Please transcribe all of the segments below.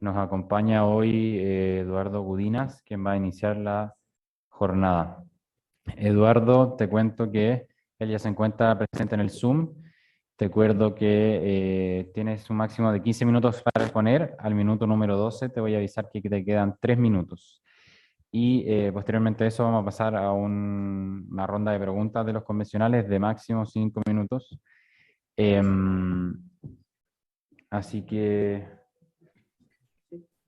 Nos acompaña hoy Eduardo Gudinas, quien va a iniciar la jornada. Eduardo, te cuento que él ya se encuentra presente en el Zoom. Te acuerdo que tienes un máximo de 15 minutos para exponer. Al minuto número 12 te voy a avisar que te quedan 3 minutos. Y posteriormente a eso vamos a pasar a una ronda de preguntas de los convencionales de máximo 5 minutos. Así que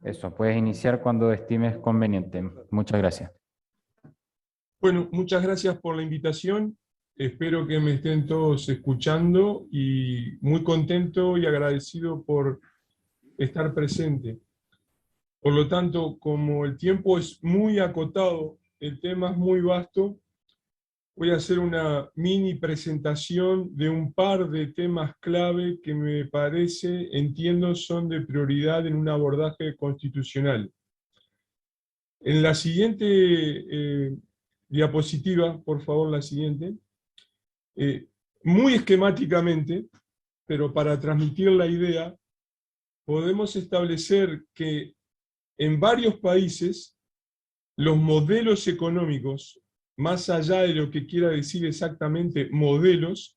eso, puedes iniciar cuando estimes conveniente. Muchas gracias. Bueno, muchas gracias por la invitación. Espero que me estén todos escuchando y muy contento y agradecido por estar presente. Por lo tanto, como el tiempo es muy acotado, el tema es muy vasto, voy a hacer una mini presentación de un par de temas clave que me parece, entiendo, son de prioridad en un abordaje constitucional. En la siguiente diapositiva, por favor, la siguiente. Muy esquemáticamente, pero para transmitir la idea, podemos establecer que en varios países los modelos económicos, más allá de lo que quiera decir exactamente modelos,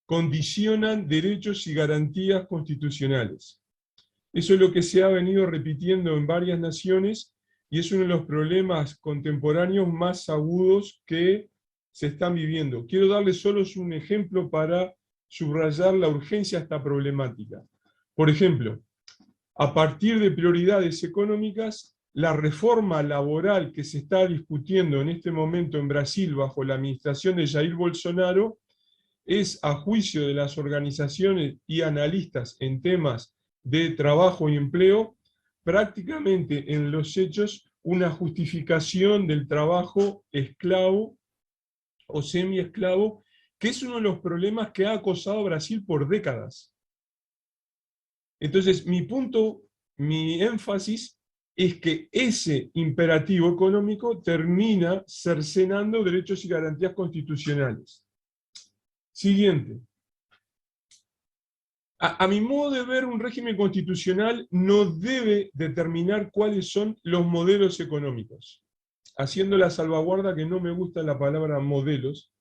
condicionan derechos y garantías constitucionales. Eso es lo que se ha venido repitiendo en varias naciones y es uno de los problemas contemporáneos más agudos que se están viviendo. Quiero darles solo un ejemplo para subrayar la urgencia de esta problemática. Por ejemplo, a partir de prioridades económicas, la reforma laboral que se está discutiendo en este momento en Brasil bajo la administración de Jair Bolsonaro es, a juicio de las organizaciones y analistas en temas de trabajo y empleo, prácticamente en los hechos una justificación del trabajo esclavo o semiesclavo, que es uno de los problemas que ha acosado a Brasil por décadas. Entonces, mi punto, mi énfasis es que ese imperativo económico termina cercenando derechos y garantías constitucionales. Siguiente. A mi modo de ver, un régimen constitucional no debe determinar cuáles son los modelos económicos, haciendo la salvaguarda que no me gusta la palabra modelos,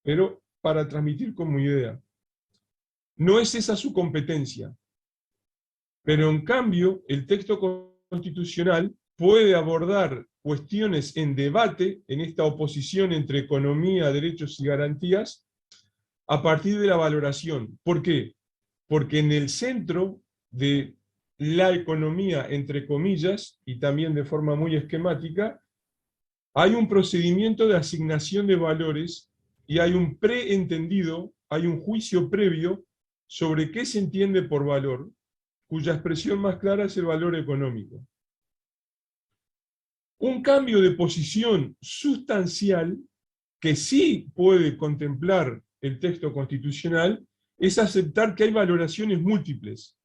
pero para transmitir como idea. No es esa su competencia, pero en cambio el texto constitucional puede abordar cuestiones en debate, en esta oposición entre economía, derechos y garantías, a partir de la valoración. ¿Por qué? Porque en el centro de la economía, entre comillas, y también de forma muy esquemática, hay un procedimiento de asignación de valores y hay un preentendido, hay un juicio previo sobre qué se entiende por valor, cuya expresión más clara es el valor económico. Un cambio de posición sustancial que sí puede contemplar el texto constitucional es aceptar que hay valoraciones múltiples.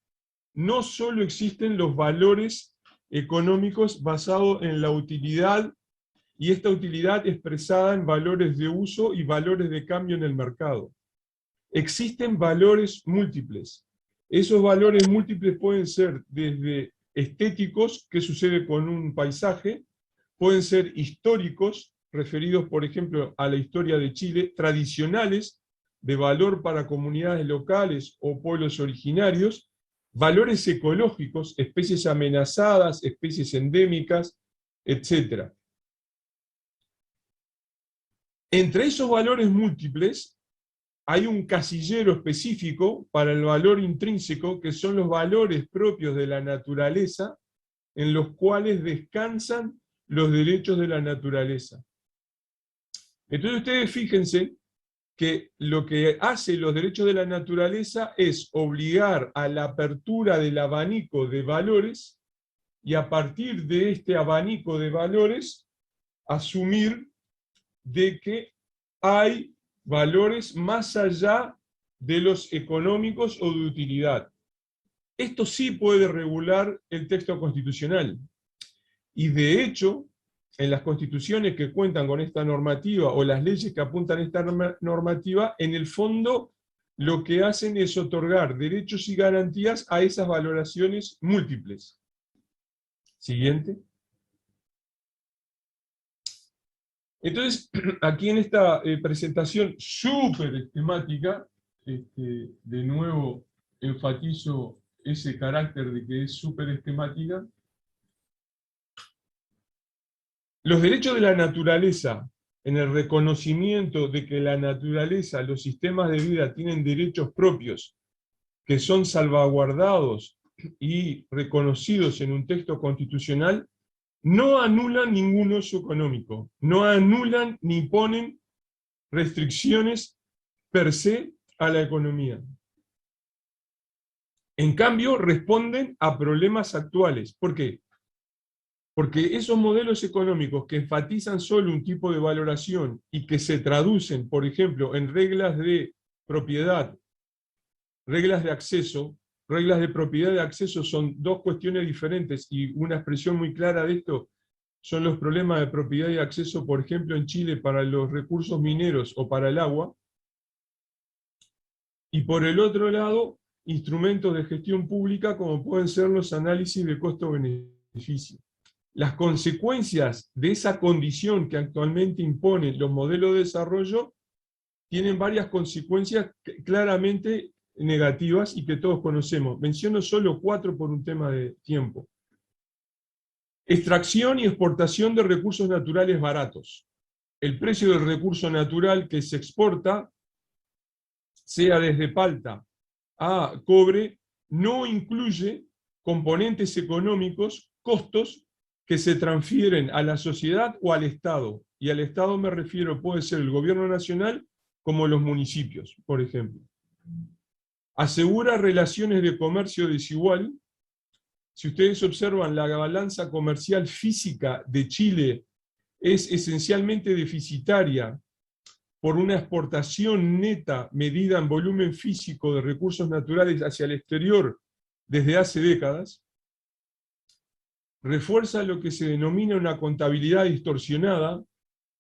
No solo existen los valores económicos basados en la utilidad y esta utilidad expresada en valores de uso y valores de cambio en el mercado. Existen valores múltiples. Esos valores múltiples pueden ser desde estéticos, ¿qué sucede con un paisaje? Pueden ser históricos, referidos por ejemplo a la historia de Chile, tradicionales, de valor para comunidades locales o pueblos originarios, valores ecológicos, especies amenazadas, especies endémicas, etc. Entre esos valores múltiples hay un casillero específico para el valor intrínseco, que son los valores propios de la naturaleza, en los cuales descansan los derechos de la naturaleza. Entonces ustedes fíjense que lo que hace los derechos de la naturaleza es obligar a la apertura del abanico de valores y a partir de este abanico de valores asumir de que hay valores más allá de los económicos o de utilidad. Esto sí puede regular el texto constitucional. Y de hecho, en las constituciones que cuentan con esta normativa o las leyes que apuntan a esta normativa, en el fondo lo que hacen es otorgar derechos y garantías a esas valoraciones múltiples. Siguiente. Entonces, aquí en esta presentación súper esquemática, de nuevo enfatizo ese carácter de que es súper esquemática. Los derechos de la naturaleza, en el reconocimiento de que la naturaleza, los sistemas de vida tienen derechos propios que son salvaguardados y reconocidos en un texto constitucional, no anulan ningún uso económico, no anulan ni ponen restricciones per se a la economía. En cambio, responden a problemas actuales. ¿Por qué? Porque esos modelos económicos que enfatizan solo un tipo de valoración y que se traducen, por ejemplo, en reglas de propiedad, reglas de acceso, reglas de propiedad y acceso son dos cuestiones diferentes, y una expresión muy clara de esto son los problemas de propiedad y acceso, por ejemplo, en Chile para los recursos mineros o para el agua. Y por el otro lado, instrumentos de gestión pública como pueden ser los análisis de costo-beneficio. Las consecuencias de esa condición que actualmente imponen los modelos de desarrollo tienen varias consecuencias claramente negativas y que todos conocemos. Menciono solo 4 por un tema de tiempo. Extracción y exportación de recursos naturales baratos. El precio del recurso natural que se exporta, sea desde palta a cobre, no incluye componentes económicos, costos que se transfieren a la sociedad o al Estado. Y al Estado me refiero, puede ser el gobierno nacional como los municipios, por ejemplo. Asegura relaciones de comercio desigual. Si ustedes observan, la balanza comercial física de Chile es esencialmente deficitaria por una exportación neta medida en volumen físico de recursos naturales hacia el exterior desde hace décadas. Refuerza lo que se denomina una contabilidad distorsionada,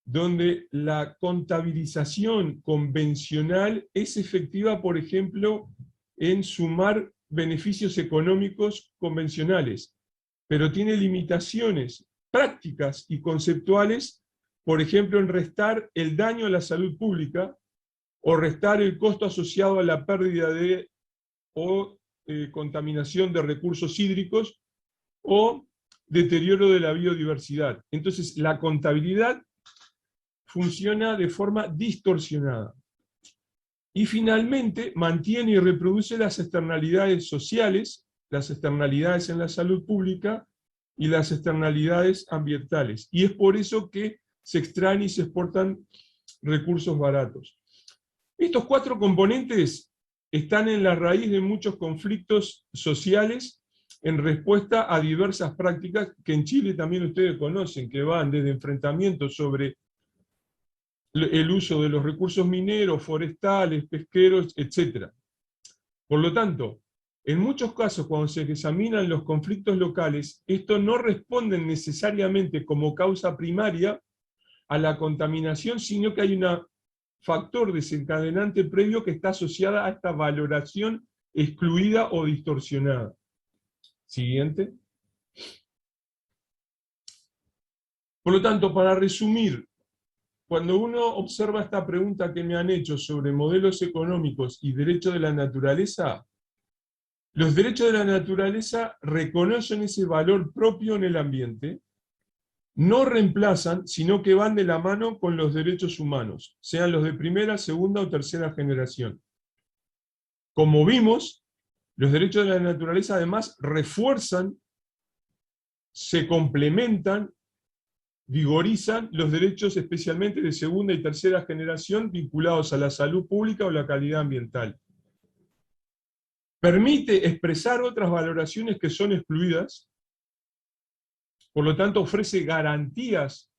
donde la contabilización convencional es efectiva, por ejemplo, en sumar beneficios económicos convencionales, pero tiene limitaciones prácticas y conceptuales, por ejemplo, en restar el daño a la salud pública o restar el costo asociado a la pérdida de o contaminación de recursos hídricos o deterioro de la biodiversidad. Entonces, la contabilidad funciona de forma distorsionada. Y finalmente, mantiene y reproduce las externalidades sociales, las externalidades en la salud pública y las externalidades ambientales. Y es por eso que se extraen y se exportan recursos baratos. Estos 4 componentes están en la raíz de muchos conflictos sociales en respuesta a diversas prácticas que en Chile también ustedes conocen, que van desde enfrentamientos sobre el uso de los recursos mineros, forestales, pesqueros, etc. Por lo tanto, en muchos casos, cuando se examinan los conflictos locales, estos no responden necesariamente como causa primaria a la contaminación, sino que hay un factor desencadenante previo que está asociada a esta valoración excluida o distorsionada. Siguiente. Por lo tanto, para resumir, cuando uno observa esta pregunta que me han hecho sobre modelos económicos y derechos de la naturaleza, los derechos de la naturaleza reconocen ese valor propio en el ambiente, no reemplazan, sino que van de la mano con los derechos humanos, sean los de primera, segunda o tercera generación. Como vimos, los derechos de la naturaleza además refuerzan, se complementan, vigorizan los derechos especialmente de segunda y tercera generación vinculados a la salud pública o la calidad ambiental. Permite expresar otras valoraciones que son excluidas, por lo tanto ofrece garantías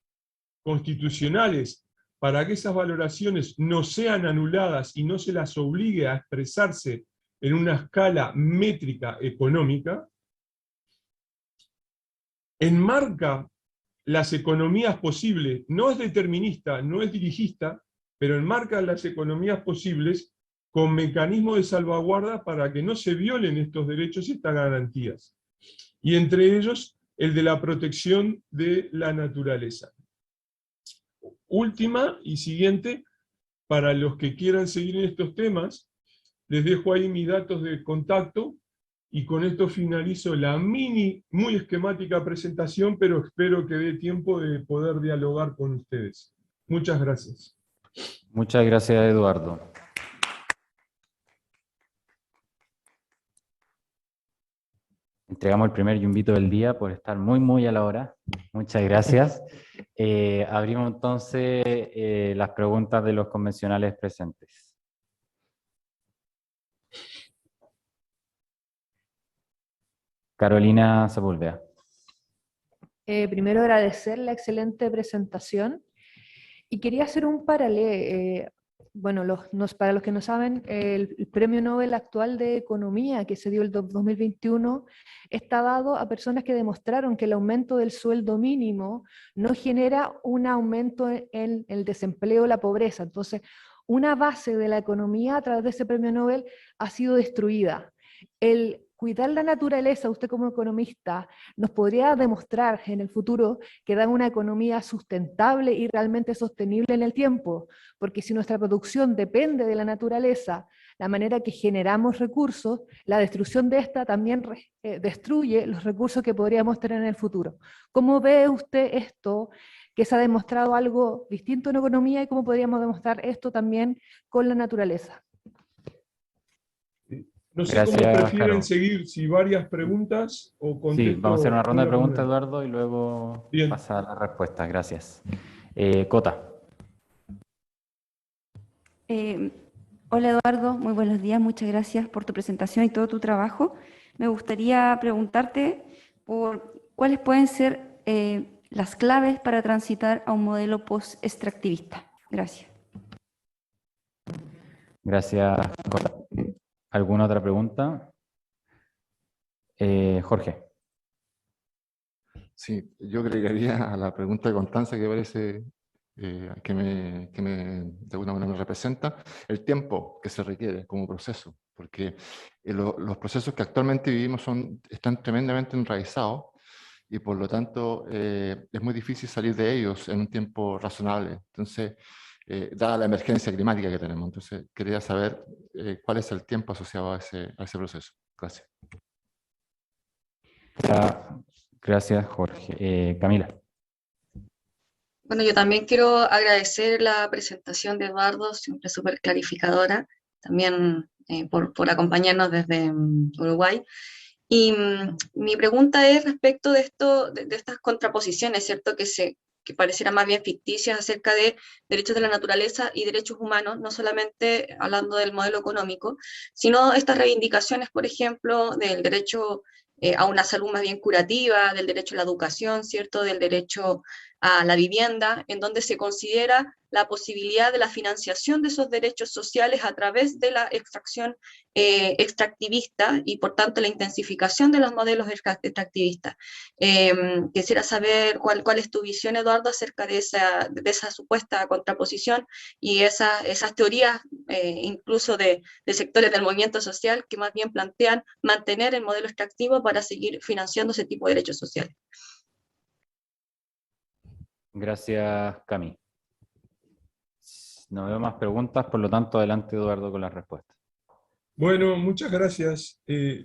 constitucionales para que esas valoraciones no sean anuladas y no se las obligue a expresarse en una escala métrica económica. Enmarca las economías posibles, no es determinista, no es dirigista, pero enmarca las economías posibles con mecanismos de salvaguarda para que no se violen estos derechos y estas garantías. Y entre ellos el de la protección de la naturaleza. Última y siguiente, para los que quieran seguir en estos temas, les dejo ahí mis datos de contacto, y con esto finalizo la mini, muy esquemática presentación, pero espero que dé tiempo de poder dialogar con ustedes. Muchas gracias. Muchas gracias, Eduardo. Entregamos el primer yumbito del día por estar muy a la hora. Muchas gracias. Abrimos entonces las preguntas de los convencionales presentes. Carolina Sepúlveda. Primero agradecer la excelente presentación y quería hacer un paralelo. Bueno, para los que no saben, el premio Nobel actual de Economía que se dio el 2021 está dado a personas que demostraron que el aumento del sueldo mínimo no genera un aumento en el desempleo o la pobreza. Entonces, una base de la economía a través de ese premio Nobel ha sido destruida. El cuidar la naturaleza, usted como economista, ¿nos podría demostrar en el futuro que da una economía sustentable y realmente sostenible en el tiempo? Porque si nuestra producción depende de la naturaleza, la manera que generamos recursos, la destrucción de esta también destruye los recursos que podríamos tener en el futuro. ¿Cómo ve usted esto, que se ha demostrado algo distinto en economía, y cómo podríamos demostrar esto también con la naturaleza? No sé Gracias, cómo prefieren Caro. seguir, si varias preguntas o contesto. Sí, vamos a hacer una ronda de una por preguntas, una. Eduardo, y luego Bien. pasar a las respuestas. Gracias. Cota. Hola Eduardo, muy buenos días, muchas gracias por tu presentación y todo tu trabajo. Me gustaría preguntarte por cuáles pueden ser las claves para transitar a un modelo post-extractivista. Gracias. Gracias, Cota. ¿Alguna otra pregunta? Jorge. Sí, yo agregaría a la pregunta de Constanza, que parece que de alguna manera me representa, el tiempo que se requiere como proceso, porque los procesos que actualmente vivimos están tremendamente enraizados y por lo tanto es muy difícil salir de ellos en un tiempo razonable. Entonces, dada la emergencia climática que tenemos, entonces quería saber cuál es el tiempo asociado a ese proceso. Gracias. Gracias, Jorge. Camila. Bueno, yo también quiero agradecer la presentación de Eduardo, siempre súper clarificadora, también por acompañarnos desde Uruguay. Y mi pregunta es respecto de de estas contraposiciones, ¿cierto? Que parecieran más bien ficticias acerca de derechos de la naturaleza y derechos humanos, no solamente hablando del modelo económico, sino estas reivindicaciones, por ejemplo, del derecho a una salud más bien curativa, del derecho a la educación, ¿cierto? Del derecho a la vivienda, en donde se considera la posibilidad de la financiación de esos derechos sociales a través de la extracción extractivista y por tanto la intensificación de los modelos extractivistas. Quisiera saber cuál es tu visión, Eduardo, acerca de esa supuesta contraposición y esas teorías incluso de sectores del movimiento social que más bien plantean mantener el modelo extractivo para seguir financiando ese tipo de derechos sociales. Gracias, Cami. No veo más preguntas, por lo tanto, adelante, Eduardo, con las respuestas. Bueno, muchas gracias.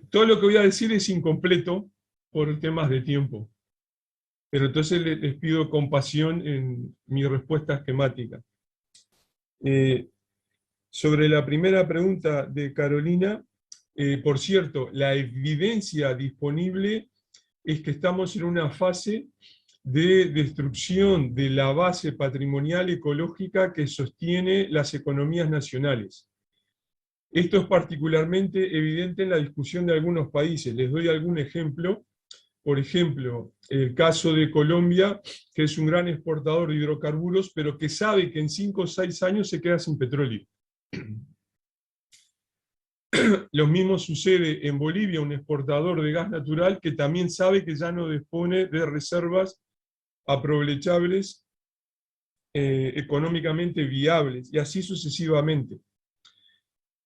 Todo lo que voy a decir es incompleto por temas de tiempo, pero entonces les pido compasión en mi respuesta esquemática. Sobre la primera pregunta de Carolina, por cierto, la evidencia disponible es que estamos en una fase de destrucción de la base patrimonial ecológica que sostiene las economías nacionales. Esto es particularmente evidente en la discusión de algunos países. Les doy algún ejemplo. Por ejemplo, el caso de Colombia, que es un gran exportador de hidrocarburos, pero que sabe que en 5 o 6 años se queda sin petróleo. Lo mismo sucede en Bolivia, un exportador de gas natural que también sabe que ya no dispone de reservas aprovechables económicamente viables, y así sucesivamente.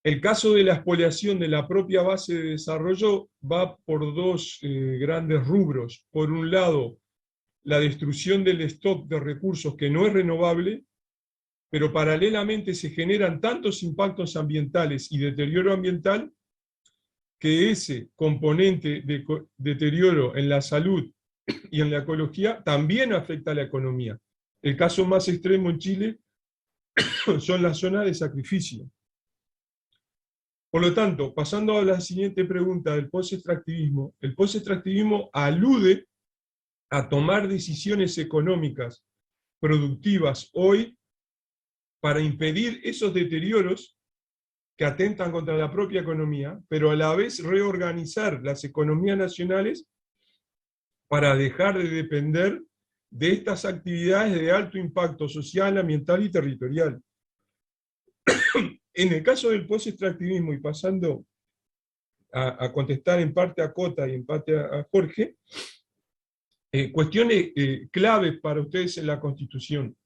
El caso de la expoliación de la propia base de desarrollo va por dos grandes rubros. Por un lado, la destrucción del stock de recursos que no es renovable, pero paralelamente se generan tantos impactos ambientales y deterioro ambiental que ese componente de deterioro en la salud y en la ecología también afecta a la economía. El caso más extremo en Chile son las zonas de sacrificio. Por lo tanto, pasando a la siguiente pregunta del post-extractivismo, el post-extractivismo alude a tomar decisiones económicas productivas hoy para impedir esos deterioros que atentan contra la propia economía, pero a la vez reorganizar las economías nacionales para dejar de depender de estas actividades de alto impacto social, ambiental y territorial. En el caso del post-extractivismo, y pasando a contestar en parte a Cota y en parte a Jorge, cuestiones claves para ustedes en la Constitución.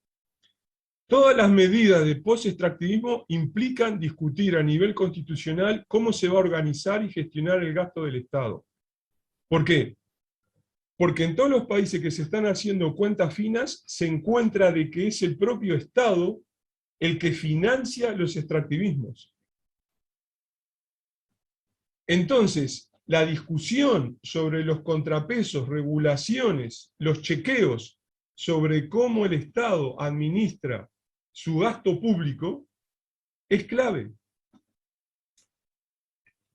Todas las medidas de post-extractivismo implican discutir a nivel constitucional cómo se va a organizar y gestionar el gasto del Estado. ¿Por qué? Porque en todos los países que se están haciendo cuentas finas se encuentra de que es el propio Estado el que financia los extractivismos. Entonces, la discusión sobre los contrapesos, regulaciones, los chequeos sobre cómo el Estado administra su gasto público es clave.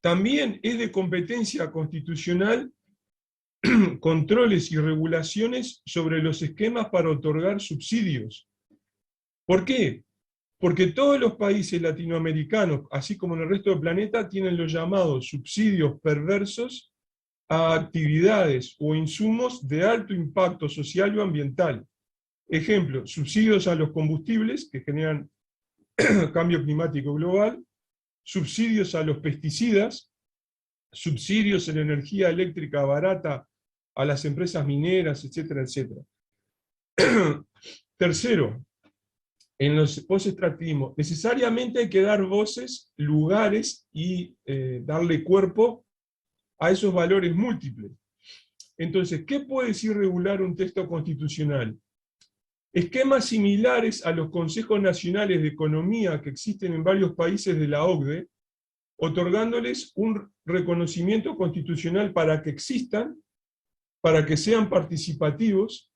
También es de competencia constitucional controles y regulaciones sobre los esquemas para otorgar subsidios. ¿Por qué? Porque todos los países latinoamericanos, así como en el resto del planeta, tienen los llamados subsidios perversos a actividades o insumos de alto impacto social o ambiental. Ejemplo, subsidios a los combustibles que generan cambio climático global, subsidios a los pesticidas, subsidios en energía eléctrica barata a las empresas mineras, etcétera, etcétera. Tercero, en los post-extractivismos, necesariamente hay que dar voces, lugares y darle cuerpo a esos valores múltiples. Entonces, ¿qué puede decir regular un texto constitucional? Esquemas similares a los consejos nacionales de economía que existen en varios países de la OCDE, otorgándoles un reconocimiento constitucional para que existan, para que sean participativos,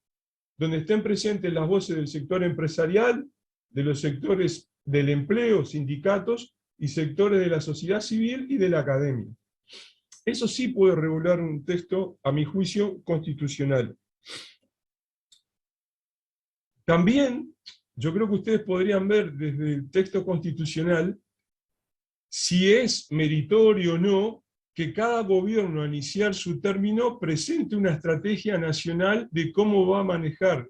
donde estén presentes las voces del sector empresarial, de los sectores del empleo, sindicatos, y sectores de la sociedad civil y de la academia. Eso sí puede regular un texto, a mi juicio, constitucional. También, yo creo que ustedes podrían ver desde el texto constitucional si es meritorio o no que cada gobierno al iniciar su término presente una estrategia nacional de cómo va a manejar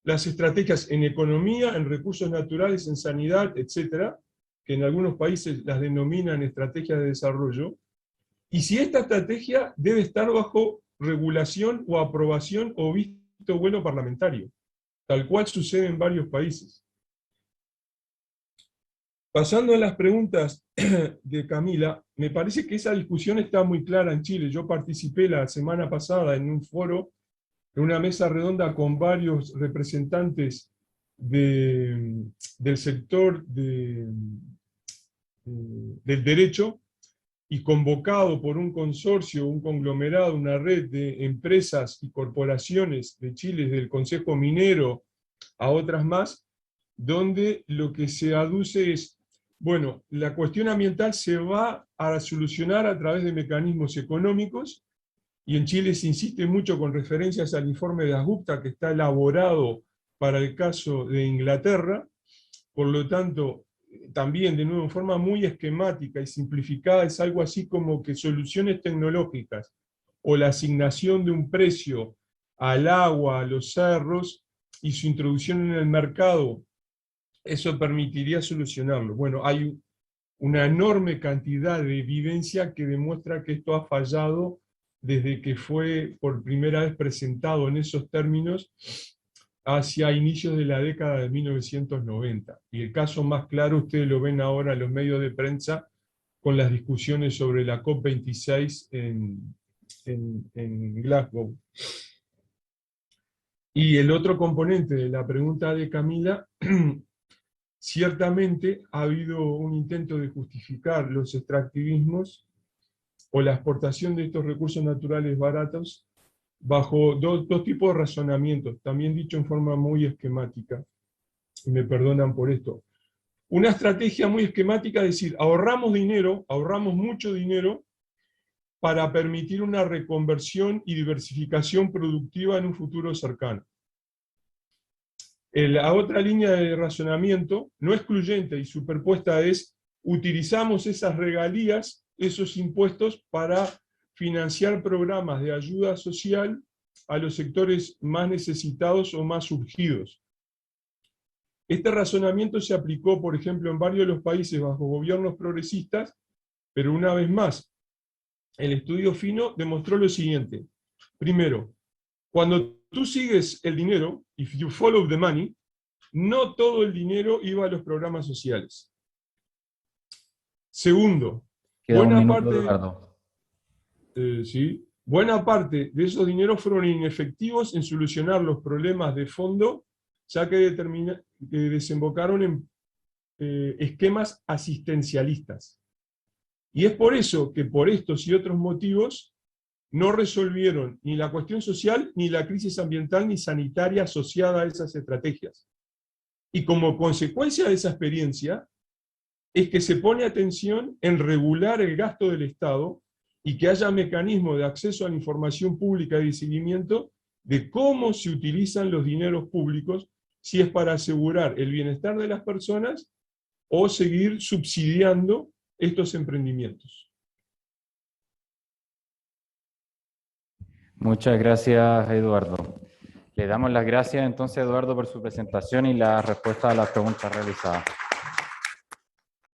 las estrategias en economía, en recursos naturales, en sanidad, etcétera, que en algunos países las denominan estrategias de desarrollo, y si esta estrategia debe estar bajo regulación o aprobación o visto bueno parlamentario, tal cual sucede en varios países. Pasando a las preguntas de Camila, me parece que esa discusión está muy clara en Chile. Yo participé la semana pasada en un foro, en una mesa redonda con varios representantes del sector del derecho, y convocado por un consorcio, un conglomerado, una red de empresas y corporaciones de Chile, del Consejo Minero a otras más, donde lo que se aduce es, bueno, la cuestión ambiental se va a solucionar a través de mecanismos económicos, y en Chile se insiste mucho con referencias al informe de Dasgupta que está elaborado para el caso de Inglaterra. Por lo tanto, también, de nuevo, en forma muy esquemática y simplificada, es algo así como que soluciones tecnológicas o la asignación de un precio al agua, a los cerros, y su introducción en el mercado, eso permitiría solucionarlo. Bueno, hay una enorme cantidad de evidencia que demuestra que esto ha fallado desde que fue por primera vez presentado en esos términos hacia inicios de la década de 1990. Y el caso más claro ustedes lo ven ahora en los medios de prensa con las discusiones sobre la COP26 en Glasgow. Y el otro componente de la pregunta de Camila, ciertamente ha habido un intento de justificar los extractivismos o la exportación de estos recursos naturales baratos bajo dos tipos de razonamientos, también dicho en forma muy esquemática, y me perdonan por esto. Una estrategia muy esquemática es decir, ahorramos dinero, ahorramos mucho dinero, para permitir una reconversión y diversificación productiva en un futuro cercano. La otra línea de razonamiento, no excluyente y superpuesta, es utilizamos esas regalías, esos impuestos, para financiar programas de ayuda social a los sectores más necesitados o más surgidos. Este razonamiento se aplicó, por ejemplo, en varios de los países bajo gobiernos progresistas, pero una vez más, el estudio fino demostró lo siguiente. Primero, cuando tú sigues el dinero, if you follow the money, no todo el dinero iba a los programas sociales. Segundo, Queda un buena minuto, parte, Eduardo. ¿sí? Buena parte de esos dineros fueron inefectivos en solucionar los problemas de fondo, ya que desembocaron en esquemas asistencialistas. Y es por eso que por estos y otros motivos no resolvieron ni la cuestión social, ni la crisis ambiental, ni sanitaria asociada a esas estrategias. Y como consecuencia de esa experiencia, es que se pone atención en regular el gasto del Estado y que haya mecanismos de acceso a la información pública y de seguimiento de cómo se utilizan los dineros públicos, si es para asegurar el bienestar de las personas o seguir subsidiando estos emprendimientos. Muchas gracias, Eduardo. Le damos las gracias entonces a Eduardo por su presentación y la respuesta a las preguntas realizadas.